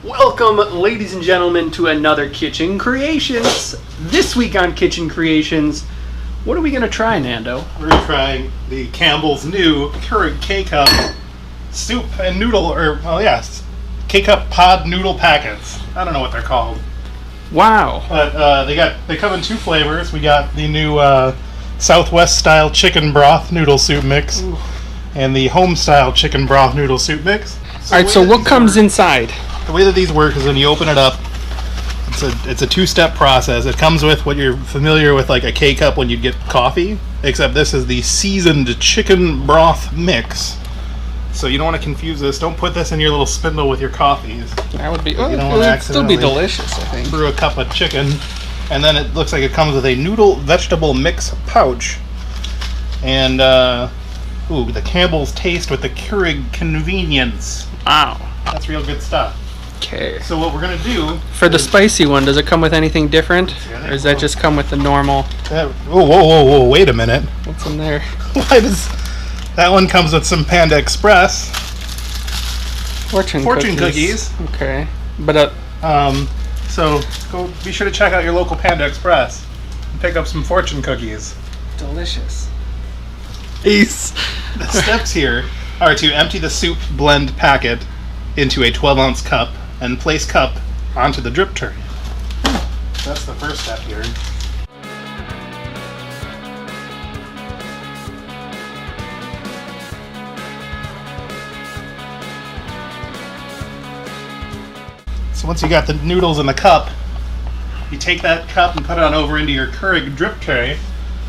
Welcome, ladies and gentlemen, to another Kitchen Creations. This week on Kitchen Creations, what are we going to try, Nando? We're trying the Campbell's new Keurig K-Cup soup and noodle, K-Cup pod noodle packets. I don't know what they're called. Wow. But they come in two flavors. We got the new Southwest style chicken broth noodle soup mix. Ooh. And the Homestyle chicken broth noodle soup mix. Alright, so what comes inside? The way that these work is when you open it up, it's a two-step process. It comes with what you're familiar with, like a K-Cup when you get coffee, except this is the seasoned chicken broth mix. So you don't want to confuse this. Don't put this in your little spindle with your coffees. That would be. Oh, it would still be delicious, I think. Brew a cup of chicken, and then it looks like it comes with a noodle vegetable mix pouch, and the Campbell's taste with the Keurig convenience. Wow, that's real good stuff. Okay. So what we're gonna do for the spicy one, does it come with anything different, or does that just come with the normal? Whoa! Wait a minute. What's in there? Why does that one comes with some Panda Express fortune cookies? Okay, but so go be sure to check out your local Panda Express and pick up some fortune cookies. Delicious. Peace. The steps here are to empty the soup blend packet into a 12-ounce cup and place cup onto the drip tray. That's the first step here. So once you got the noodles in the cup, you take that cup and put it on over into your Keurig drip tray,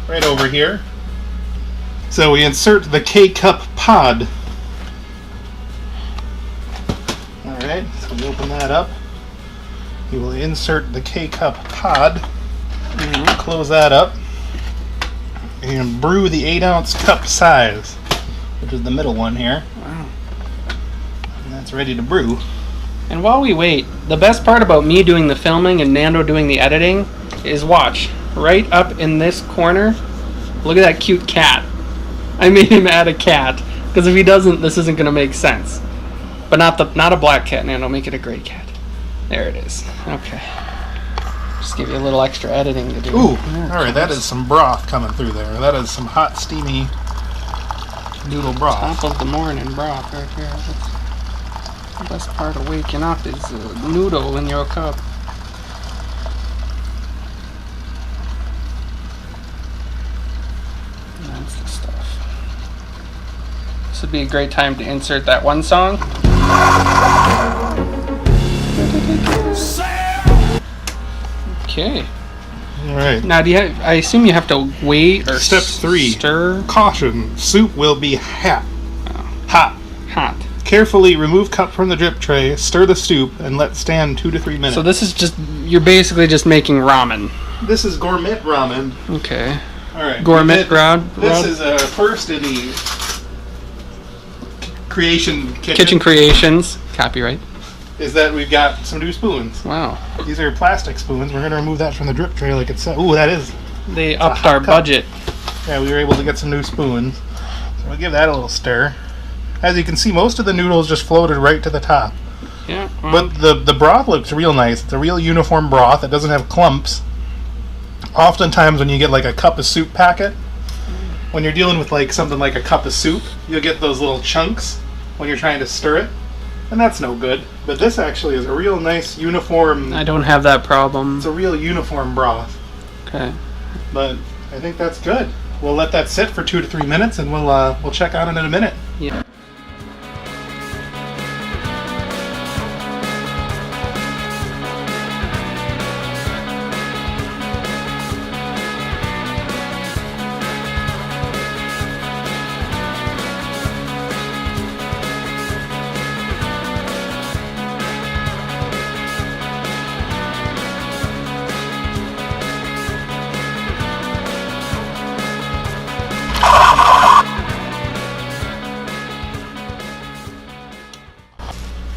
right over here. So we insert the K-Cup pod. Alright, so we open that up. You will insert the K-Cup pod. Close that up. And brew the 8-ounce cup size, which is the middle one here. Wow. And that's ready to brew. And while we wait, the best part about me doing the filming and Nando doing the editing is watch. Right up in this corner, look at that cute cat. I made him add a cat, because if he doesn't, this isn't going to make sense. But not a black cat, Nando. Make it a gray cat. There it is. Okay. Just give you a little extra editing to do. Ooh, alright, that is some broth coming through there. That is some hot, steamy noodle broth. Top of the morning broth right here. That's the best part of waking up is a noodle in your cup. That's the stuff. This would be a great time to insert that one song. Okay. All right. Now, I assume you have to wait or Step 3. Stir. Caution: soup will be hot. Hot. Hot. Carefully remove cup from the drip tray. Stir the soup and let stand 2 to 3 minutes. So this is you're basically just making ramen. This is gourmet ramen. Okay. All right. Gourmet ramen. This is first in the Kitchen Creations. Copyright. Is that we've got some new spoons. Wow. These are plastic spoons. We're going to remove that from the drip tray like it said. Ooh, that is. They upped our budget. Yeah, we were able to get some new spoons. So we'll give that a little stir. As you can see, most of the noodles just floated right to the top. Yeah. But the broth looks real nice. It's a real uniform broth. It doesn't have clumps. Oftentimes when you get like a cup of soup packet, when you're dealing with like something like a cup of soup, you'll get those little chunks when you're trying to stir it. And that's no good. But this actually is a real nice uniform. I don't have that problem. It's a real uniform broth. Okay. But I think that's good. We'll let that sit for 2 to 3 minutes, and we'll check on it in a minute. Yeah.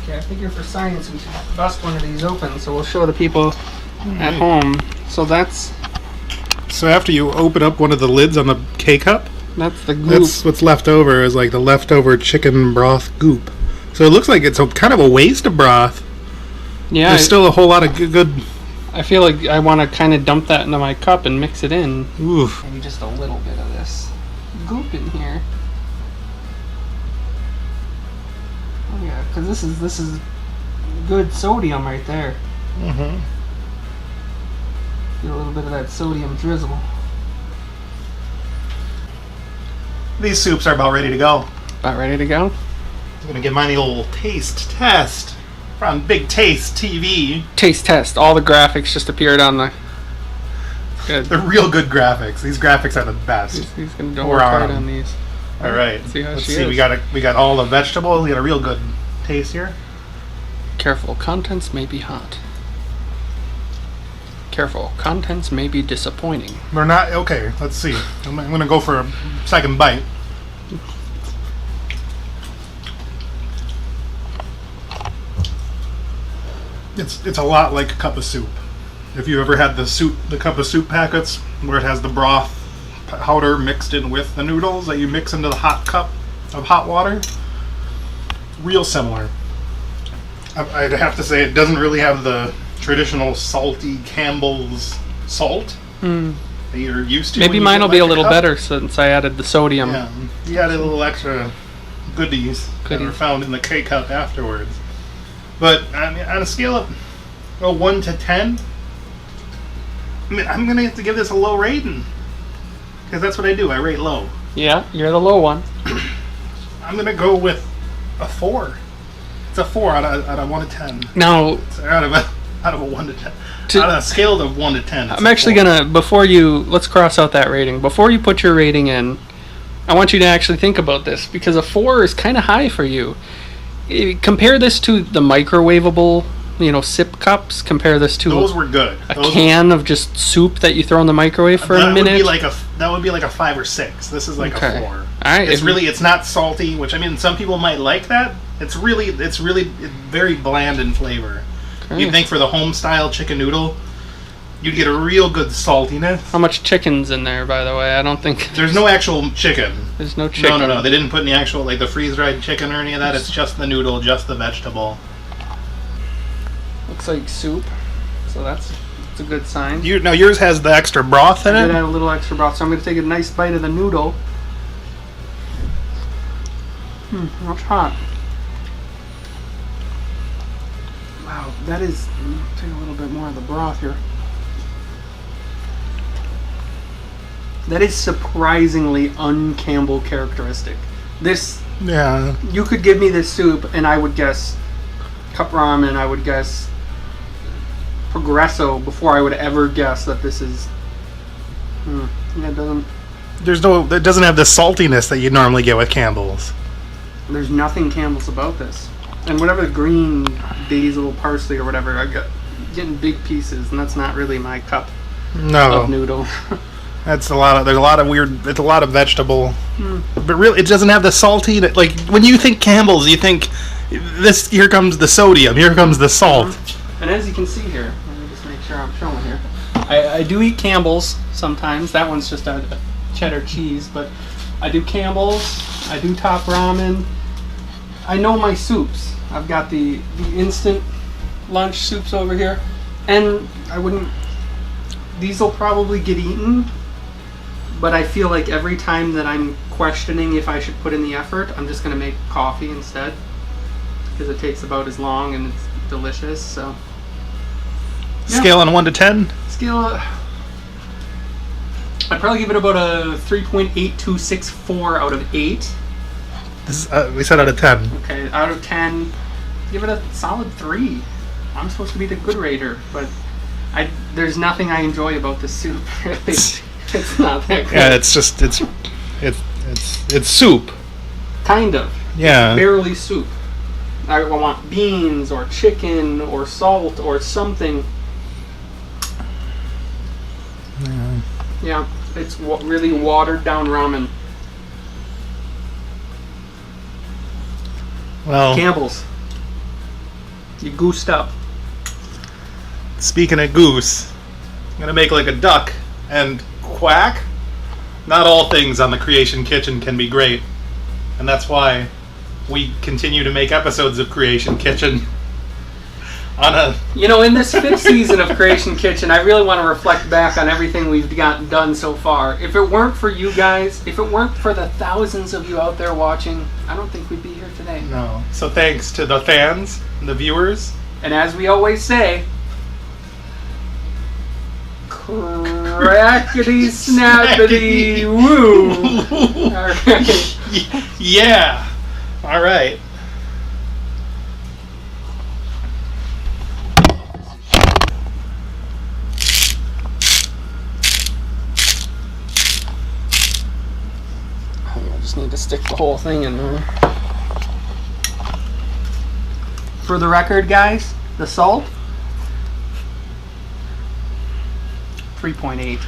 I figure for science we should bust one of these open so we'll show the people at home. So that's... So after you open up one of the lids on the K-Cup, that's the goop. That's what's left over, is like the leftover chicken broth goop. So it looks like it's kind of a waste of broth, Yeah, there's still a whole lot of good. I feel like I want to kind of dump that into my cup and mix it in. Oof. Maybe just a little bit of this goop in here. Oh yeah, because this is good sodium right there. Mm-hmm. Get a little bit of that sodium drizzle. These soups are about ready to go. About ready to go? I'm going to give mine the old taste test from BigTaste.tv. Taste test. All the graphics just appeared on the... Good. They're real good graphics. These graphics are the best. He's going to work hard on these. All right. Let's see how Let's she see. is. We got all the vegetables. We got a real good taste here. Careful. Contents may be hot. Careful. Contents may be disappointing. They're not... Okay, let's see. I'm going to go for a second bite. It's a lot like a cup of soup. If you ever had the cup of soup packets where it has the broth powder mixed in with the noodles that you mix into the hot cup of hot water, real similar. I'd have to say it doesn't really have the traditional salty Campbell's salt that you're used to. Maybe mine will be a little better since I added the sodium. Yeah, you added a little extra goodies that are found in the K-cup afterwards. But I mean, on a scale of 1 to 10, I mean, I'm going to have to give this a low rating. Because that's what I do. I rate low. Yeah, you're the low one. I'm going to go with a 4. It's a 4 out of 1 to 10. Now, It's out of a 1 to 10. On a scale of 1 to 10. I'm actually going to, let's cross out that rating. Before you put your rating in, I want you to actually think about this. Because a 4 is kind of high for you. Compare this to the microwavable, sip cups. Compare this to those were good. A can of just soup that you throw in the microwave for a minute. That would be like a 5 or 6. This is like a 4. All right. It's not salty, which I mean some people might like that. It's really very bland in flavor. Okay. You'd think for the Homestyle chicken noodle, you'd get a real good saltiness. How much chicken's in there, by the way? I don't think there's no actual chicken. There's no chicken. No. They didn't put any actual like the freeze-dried chicken or any of that. It's just the noodle, just the vegetable. Looks like soup, so that's a good sign. Now yours has the extra broth in I it. did have a little extra broth, so I'm going to take a nice bite of the noodle. That's hot. Wow, that is. Take a little bit more of the broth here. That is surprisingly un-Campbell characteristic. This. Yeah. You could give me this soup, and I would guess cup ramen. I would guess Progresso before I would ever guess that this is. Yeah, it doesn't. It doesn't have the saltiness that you normally get with Campbell's. There's nothing Campbell's about this. And whatever the green basil, parsley, or whatever, I got getting big pieces, and that's not really my cup of noodle. That's a lot of. There's a lot of weird. It's a lot of vegetable, but really, it doesn't have the salty. Like when you think Campbell's, you think this. Here comes the sodium. Here comes the salt. And as you can see here, let me just make sure I'm showing here. I do eat Campbell's sometimes. That one's just a cheddar cheese, but I do Campbell's. I do top ramen. I know my soups. I've got the instant lunch soups over here, and I wouldn't. These will probably get eaten, but I feel like every time that I'm questioning if I should put in the effort, I'm just gonna make coffee instead, because it takes about as long and it's delicious. So, yeah. Scale on 1 to 10. Scale. I'd probably give it about a 3.8264 out of 8. This is, we said out of 10. Okay, out of 10, give it a solid 3. I'm supposed to be the good rater, but there's nothing I enjoy about this soup. Really, it's not that good. Yeah, it's just it's soup. Kind of. Yeah. It's barely soup. I want beans or chicken or salt or something. Yeah, it's really watered down ramen. Well, Campbell's. You goosed up. Speaking of goose, I'm gonna make like a duck and quack. Not all things on the Creation Kitchen can be great, and that's why we continue to make episodes of Creation Kitchen. on a... You know, in this 5th season of Creation Kitchen, I really want to reflect back on everything we've gotten done so far. If it weren't for you guys, if it weren't for the thousands of you out there watching, I don't think we'd be here today. No. So thanks to the fans, the viewers. And as we always say, crackety snappity woo. All right. Yeah. All right. I just need to stick the whole thing in there. For the record, guys, the salt 3.8.